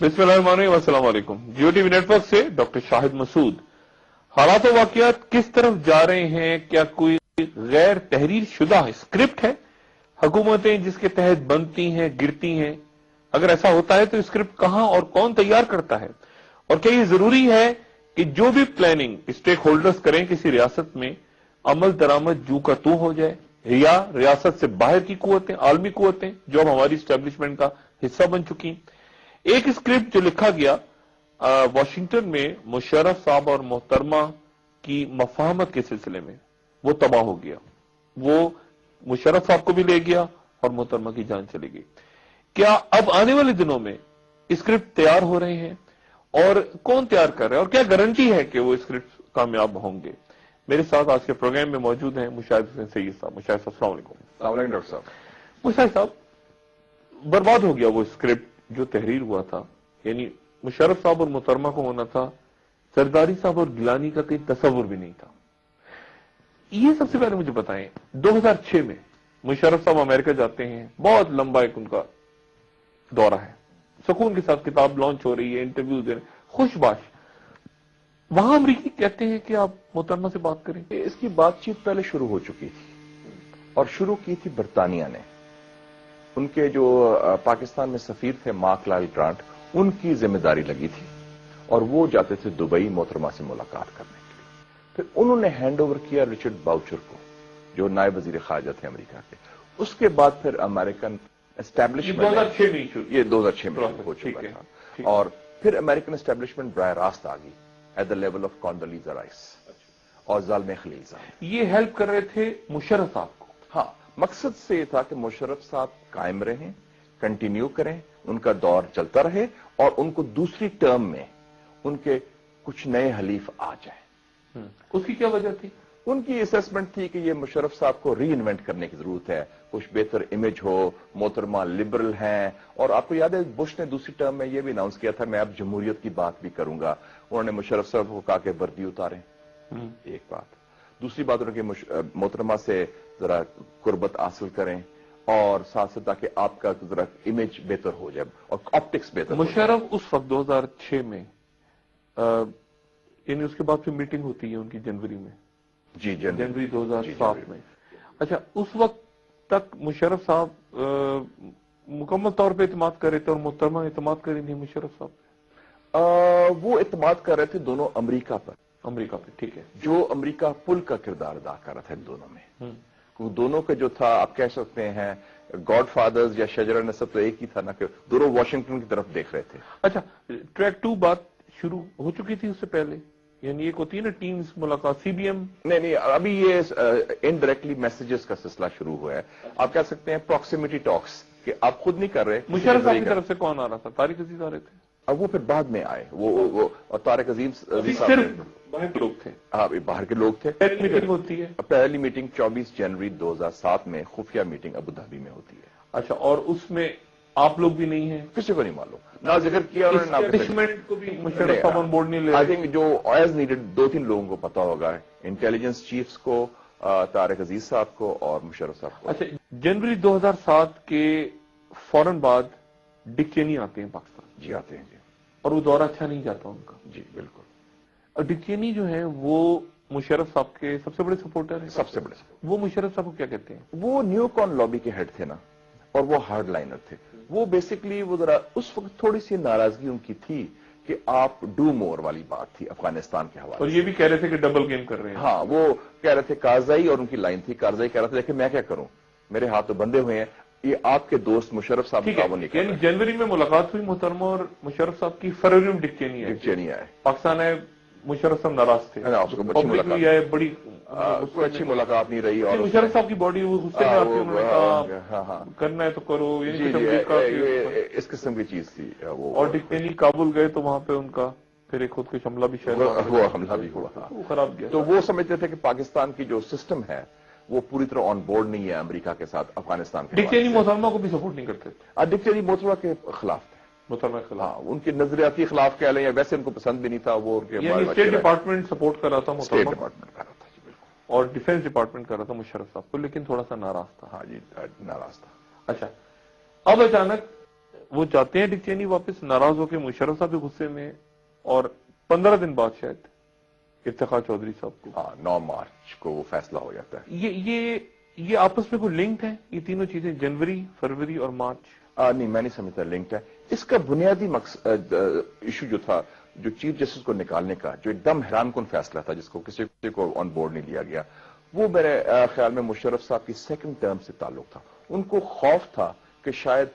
बिस्मिल्लाहिर्रहमानिर्रहीम, अस्सलाम वालेकुम। जियो टीवी नेटवर्क से डॉक्टर शाहिद मसूद। हालात व वाक़ियात किस तरफ जा रहे हैं? क्या कोई गैर तहरीर शुदा स्क्रिप्ट है? हुकूमतें जिसके तहत बनती हैं, गिरती हैं। अगर ऐसा होता है तो स्क्रिप्ट कहां और कौन तैयार करता है? और क्या ये जरूरी है कि जो भी प्लानिंग स्टेक होल्डर्स करें किसी रियासत में, अमल दरामद जू का तू हो जाए, या रियासत से बाहर की कुव्वतें, आलमी कुव्वतें जो अब हमारी स्टैब्लिशमेंट का हिस्सा बन चुकी। एक स्क्रिप्ट जो लिखा गया वॉशिंगटन में मुशर्रफ साहब और मोहतरमा की मफाहमत के सिलसिले में, वो तबाह हो गया। वो मुशर्रफ साहब को भी ले गया और मोहतरमा की जान चली गई। क्या अब आने वाले दिनों में स्क्रिप्ट तैयार हो रहे हैं और कौन तैयार कर रहा है और क्या गारंटी है कि वो स्क्रिप्ट कामयाब होंगे? मेरे साथ आज के प्रोग्राम में मौजूद हैं मुशाहिद हुसैन सैयद साहब। मुशाहिद साहब अस्सलाम वालेकुम। डॉक्टर साहब। मुशाहिद साहब, बर्बाद हो गया वो स्क्रिप्ट जो तहरीर हुआ था, यानी मुशर्रफ साहब और मोहतरमा को होना था, सरदारी साहब और गिलानी का कहीं तस्वुर भी नहीं था। ये सबसे पहले मुझे बताएं, 2006 में मुशर्रफ साहब अमेरिका जाते हैं, बहुत लंबा एक उनका दौरा है, सुकून के साथ किताब लॉन्च हो रही है, इंटरव्यू दे रहे, खुशबाश। वहां अमरीकी कहते हैं कि आप मोहतरमा से बात करें। इसकी बातचीत पहले शुरू हो चुकी थी और शुरू की थी बरतानिया ने। उनके जो पाकिस्तान में सफीर थे मार्क लाल ग्रांट, उनकी जिम्मेदारी लगी थी और वो जाते थे दुबई मोहतरमा से मुलाकात करने के लिए। फिर उन्होंने हैंड ओवर किया रिचर्ड बाउचर को, जो नायब वजीर खारजा थे अमेरिका के। उसके बाद फिर अमेरिकन एस्टैब्लिशमेंट, ये 2006 में हो चुका था, और फिर अमेरिकन एस्टैब्लिशमेंट बराह रास्त आ गई at the level of Condoleezza Rice और ज़ाल्मे खलील साहब। ये हेल्प कर रहे थे मुशर्रफ साहब को। हाँ, मकसद से ये था कि मुशर्रफ साहब कायम रहें, कंटिन्यू करें, उनका दौर चलता रहे और उनको दूसरी टर्म में उनके कुछ नए हलीफ आ जाए। उसकी क्या वजह थी? उनकी असेसमेंट थी कि ये मुशर्रफ साहब को री इन्वेंट करने की जरूरत है, कुछ बेहतर इमेज हो, मोहतरमा लिबरल हैं। और आपको याद है बुश ने दूसरी टर्म में यह भी अनाउंस किया था मैं अब जमहूरियत की बात भी करूंगा। उन्होंने मुशर्रफ साहब को कहा कि वर्दी उतारें, एक बात। दूसरी बात उन्होंने मोहतरमा से जरा कुर्बत हासिल करें और साथ साथ ताकि आपका जरा इमेज बेहतर हो जाए और ऑप्टिक्स बेहतर। मुशर्रफ उस वक्त 2006 में, यानी उसके बाद फिर मीटिंग होती है उनकी जनवरी में। जी, जनवरी 2007 में। अच्छा, उस वक्त तक मुशर्रफ साहब मुकम्मल तौर पे इत्मीनाद कर रहे थे और मोहतरमा इत्मीनाद कर रही थी मुशर्रफ साहब? वो इत्मीनाद कर रहे थे दोनों अमेरिका पर। अमेरिका पे, ठीक है। जो अमेरिका पुल का किरदार अदा कर रहा था इन दोनों में, दोनों के जो था आप कह सकते हैं गॉड फादर्स या शजरा नसब तो एक ही था ना, कि दोनों वॉशिंगटन की तरफ देख रहे थे। अच्छा, ट्रैक 2 बात शुरू हो चुकी थी उससे पहले, यानी एक होती है ना टीम्स मुलाकात, सीबीएम? नहीं, अभी ये इनडायरेक्टली मैसेजेस का सिलसिला शुरू हुआ है। आप कह सकते हैं प्रॉक्सिमिटी टॉक्स, कि आप खुद नहीं कर रहे। मुशर्रफ साहब की तरफ से कौन आ रहा था? तारिक अजीज आ रहे थे। अब वो फिर बाद में आए, वो और तारिक अजीम बाहर के लोग थे। हाँ, बाहर के लोग थे। पहली मीटिंग होती है, पहली मीटिंग 24 जनवरी 2007 में खुफिया मीटिंग अबू धाबी में होती है। अच्छा, और उसमें आप लोग भी नहीं हैं? किसी को नहीं मालूम, ना जिक्र किया उन्होंने, ना एस्टैब्लिशमेंट को भी मुशर्रफ साहब ऑन बोर्ड नहीं ले। आई थिंक जो एज नीडेड 2-3 लोगों को पता होगा, इंटेलिजेंस चीफ्स को, तारिक अजीज साहब को और मुशर्रफ साहब को। अच्छा, जनवरी 2007 के फौरन बाद डिक चेनी आते हैं पाकिस्तान। जी, आते हैं जी। और वो दौरा अच्छा नहीं जाता उनका। जी बिल्कुल। और डिक चेनी जो है वो मुशर्रफ साहब के सबसे बड़े सपोर्टर हैं। सबसे बड़े सपोर्टर। वो मुशर्रफ साहब को क्या कहते हैं? वो न्यूकॉन लॉबी के हेड थे ना, और वो हार्ड लाइनर थे। वो बेसिकली वो जरा उस वक्त थोड़ी सी नाराजगी उनकी थी कि आप डू मोर वाली बात थी अफगानिस्तान के हवाले। और ये भी कह रहे थे कि डबल गेम कर रहे हैं। हाँ, वो कह रहे थे, कारजाई और उनकी लाइन थी, कारजाई कह रहा था देखिए मैं क्या करूं, मेरे हाथ तो बंधे हुए हैं, ये आपके दोस्त मुशर्रफ साहब का वो नहीं कर रहे। यानी जनवरी में मुलाकात हुई मोहतरमा और मुशर्रफ साहब की, फरवरी में डिक चेनी आए पाकिस्तान है। मुशर्रफ साहब नाराज थे, बड़ी कोई अच्छी मुलाकात नहीं रही। और मुशर्रफ साहब की बॉडी वो गुस्से में आती है, उन्होंने कहा करना है तो करो, इस किस्म की चीज थी वो। और डिक चेनी काबुल गए तो वहां पे उनका फिर एक खुद कुछ हमला भी शायद वो हमला भी हुआ, वो खराब गया। तो वो समझते थे कि पाकिस्तान की जो सिस्टम है वो पूरी तरह ऑन बोर्ड नहीं है अमेरिका के साथ अफगानिस्तान के। डिक चेनी मोहतरमा को भी सपोर्ट नहीं करते थे। डिक चेनी मोहतरमा के खिलाफ थे। मोहतरमा के खिलाफ, उनके नजरियाती खिलाफ कह लें या वैसे उनको पसंद भी नहीं था वो। उनके स्टेट डिपार्टमेंट सपोर्ट कर रहा था, स्टेट डिपार्टमेंट कर रहा था जी बिल्कुल, और डिफेंस डिपार्टमेंट कर रहा था मुशर्रफ साहब को, लेकिन थोड़ा सा नाराज था। हाँ जी, नाराज था। अच्छा, अब अचानक وہ جاتے ہیں ڈک چینی واپس ناراض ہو کے، مشرف صاحب بھی غصے میں، اور 15 دن بعد شاید افتخار چودھری صاحب کو، 9 مارچ کو وہ فیصلہ ہو جاتا ہے۔ یہ آپس میں کوئی لنکڈ ہیں یہ تینوں چیزیں، جنوری، فروری اور مارچ؟ نہیں، میں نہیں سمجھتا لنکڈ ہے۔ اس کا بنیادی ایشو جو تھا، جو چیف جسٹس کو نکالنے کا، جو ایک دم حیران کن فیصلہ تھا جس کو کسی کو آن بورڈ نہیں لیا گیا، وہ میرے خیال میں مشرف صاحب کی سیکنڈ ٹرم سے تعلق تھا۔ ان کو خوف تھا کہ شاید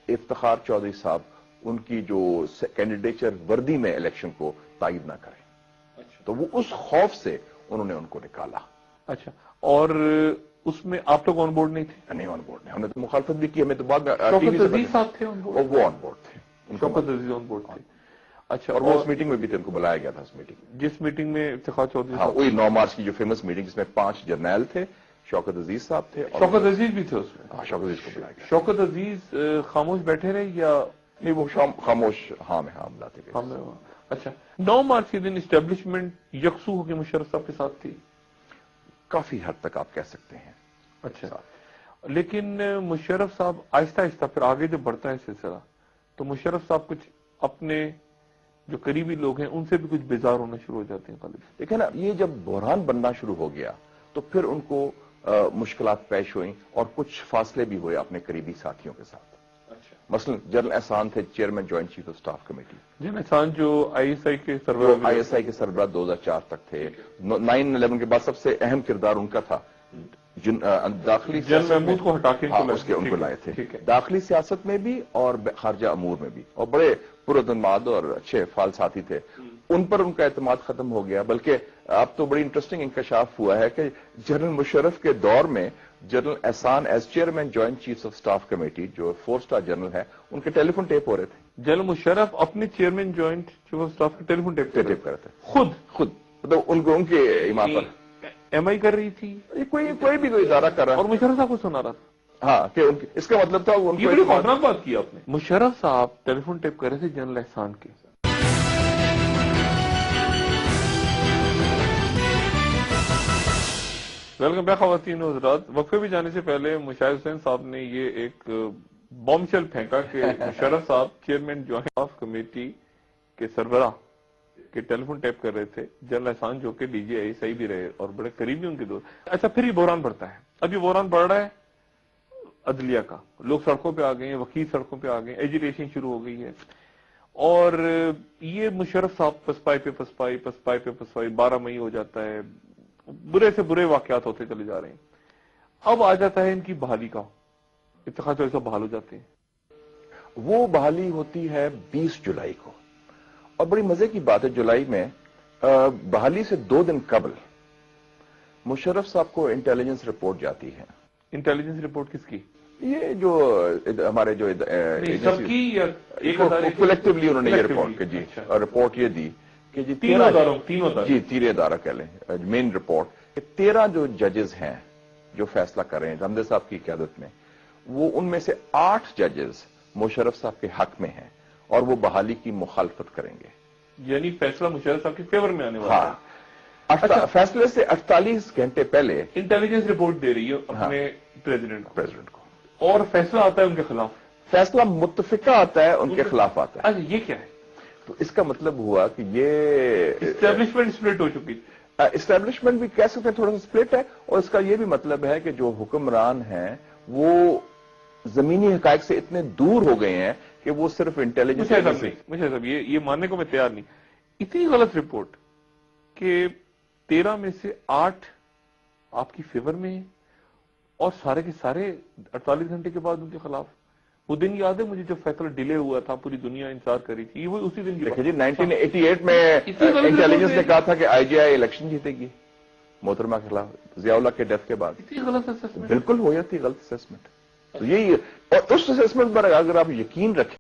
افتخار چودھری صاحب ان کی جو کینڈیڈیچر وردی میں الیکشن کو تائید نہ کریں، تو وہ اس خوف سے انہوں نے ان کو نکالا۔ اچھا، اور اس میں آپ لوگ آن بورڈ نہیں تھے؟ نہیں، آن بورڈ نہیں، ہم نے تو مخالفت بھی کی، ہمیں تو بعد میں شوکت عزیز صاحب تھے آن بورڈ؟ وہ آن بورڈ تھے، شوکت عزیز آن بورڈ تھے۔ اچھا، اور وہ اس میٹنگ میں بھی تھے، ان کو بلایا گیا تھا اس میٹنگ میں، جس میٹنگ میں افتخار چودھری صاحب، وہی 9 مارچ کی جو فیمس میٹنگ جس میں 5 جرنیل تھے، شوکت عزیز صاحب تھے، اور شوکت عزیز بھی تھے اس میں؟ شوکت عزیز کو بلایا گیا۔ شوکت عزیز خاموش بیٹھے رہے یا نہیں، وہ خاموش ہاں میں ہاں بلاتے گئے۔ اچھا، 9 مارچ کے دن اسٹیبلشمنٹ یکسو ہو کے مشرف صاحب کے ساتھ تھی؟ کافی حد تک آپ کہہ سکتے ہیں۔ اچھا، لیکن مشرف صاحب آہستہ آہستہ پھر آگے جب بڑھتا ہے سلسلہ، تو مشرف صاحب کچھ اپنے جو قریبی لوگ ہیں ان سے بھی کچھ بیزار ہونا شروع ہو جاتے ہیں غالب؟ دیکھیں نا، یہ جب بحران بننا شروع ہو گیا تو پھر ان کو مشکلات پیش ہوئیں اور کچھ فاصلے بھی ہوئے اپنے قریبی ساتھیوں کے ساتھ۔ مثلا جنرل احسان تھے chairman joint chief of staff committee, general Ehsan جو آئی ایس آئی کے سربراہ 2004 تک تھے۔ 9/11 کے بعد سب سے اہم کردار ان کا تھا، داخلی جنرل محمود کو ہٹا کے ان کو لائے تھے، داخلی سیاست میں بھی اور خارجہ امور میں بھی، اور بڑے پرعزم اور اچھے فعال ساتھی تھے۔ ان پر ان کا اعتماد ختم ہو گیا، بلکہ اب تو بڑی انٹرسٹنگ انکشاف ہوا ہے کہ جنرل مشرف کے دور میں general Ehsan as chairman joint chief of staff committee, جو 4 اسٹار جنرل ہے، ان کے ٹیلی فون ٹیپ ہو رہے تھے۔ جنرل مشرف اپنے chairman joint chief of staff کے ٹیلی فون ٹیپ کر رہے تھے، خود مطلب ان کے ایمان پر ایم آئی کر رہی تھی، کوئی بھی ادارہ کر رہا اور مشرف صاحب کو سنا رہا تھا۔ ہاں، کہ اس کا مطلب تھا یہ بڑی خوفناک بات کی آپ نے۔ مشرف صاحب ٹیلی فون ٹیپ کر رہے تھے جنرل احسان کے۔ ویلکم بیک خواتین و حضرات۔ وقفے بھی جانے سے پہلے مشاہد حسین صاحب نے یہ ایک بم شیل پھینکا کہ مشرف صاحب چیئرمین جوائنٹ آف کمیٹی کے سربراہ کے ٹیلی فون ٹیپ کر رہے تھے، جنرل احسان جو کہ ڈی جی آئی صحیح بھی رہے اور بڑے قریبی ان کے دوست۔ اچھا، پھر یہ بحران بڑھتا ہے، اب یہ بحران بڑھ رہا ہے عدلیہ کا، لوگ سڑکوں پہ آ گئے ہیں، وکیل سڑکوں پہ آ گئے ہیں، ایجیٹیشن شروع ہو گئی ہے، اور یہ مشرف صاحب پسپائی پہ پسپائی 12 مئی ہو جاتا ہے، برے سے برے واقعات ہوتے چلے جا رہے ہیں۔ اب آ جاتا ہے ان کی بحالی کا، افتخار چودھری صاحب بحال ہو جاتے ہیں۔ وہ بحالی ہوتی ہے 20 جولائی کو، اور بڑی مزے کی بات ہے، جولائی میں بحالی سے 2 دن قبل مشرف صاحب کو انٹیلیجنس رپورٹ جاتی ہے۔ انٹیلیجنس رپورٹ کس کی؟ یہ جو ہمارے جو سب کی یا ایک کلیکٹیولی انہوں نے یہ رپورٹ جی، اور رپورٹ یہ دی کہ جی تینوں ادارہ کہہ لیں، مین رپورٹ کہ 13 جو ججز ہیں جو فیصلہ کر رہے ہیں رمدے صاحب کی قیادت میں، وہ ان میں سے 8 ججز مشرف صاحب کے حق میں ہیں اور وہ بحالی کی مخالفت کریں گے، یعنی فیصلہ مشرف صاحب کے فیور میں آنے والا ہے۔ فیصلے سے 48 گھنٹے پہلے انٹیلیجنس رپورٹ دے رہی ہے اپنے پریزیڈنٹ کو، اور فیصلہ آتا ہے ان کے خلاف، فیصلہ متفقہ آتا ہے ان کے خلاف آتا ہے۔ اچھا، یہ کیا ہے؟ تو اس کا مطلب ہوا کہ یہ اسٹیبلشمنٹ سپلٹ ہو چکی، اسٹیبلشمنٹ بھی کہہ سکتے ہیں تھوڑا سا سپلٹ ہے، اور اس کا یہ بھی مطلب ہے کہ جو حکمران ہیں وہ زمینی حقائق سے اتنے دور ہو گئے ہیں کہ وہ صرف انٹیلیجنس مجھے صاحب یہ ماننے کو میں تیار نہیں، اتنی غلط رپورٹ کہ 13 میں سے 8 آپ کی فیور میں ہیں اور سارے کے سارے 48 گھنٹے کے بعد ان کے خلاف۔ وہ دن یاد ہے مجھے جب فیصلہ ڈیلے ہوا تھا، پوری دنیا انتظار کر رہی تھی، وہ اسی دن کی دیکھیں جی 1988 میں انٹیلیجنس نے کہا تھا کہ آئی جی آئی الیکشن جیتے گی محترمہ کے خلاف ضیاء اللہ کے ڈیتھ کے بعد، اتنی غلط اسسمنٹ، بالکل ہو جاتی غلط اسسمنٹ۔ تو یہی، اور اس اسسمنٹ پر اگر آپ یقین رکھیں